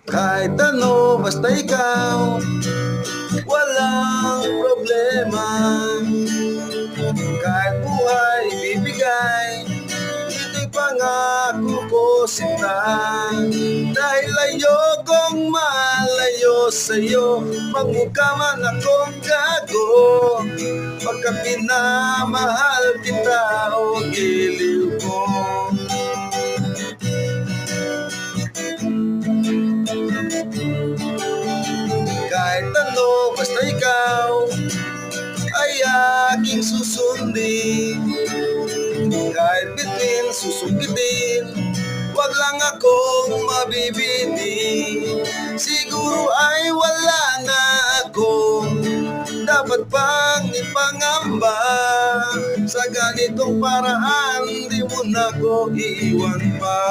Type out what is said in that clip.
Kahit ano, basta ikaw, walang problema. Kahit buhay ibibigay, ito'y pangako ko sinta. Dahil ayokong malayo sa'yo, magmukha man akong gago. Pagka pinamahal kita o giliw ko. Kahit ano, basta ikaw ay aking susundin. Kahit bituin, susukitin, wag lang akong mabibitin. Siguro ay wala na akong dapat pang ipangamba. Sa ganitong paraan, di mo na ko iiwan pa.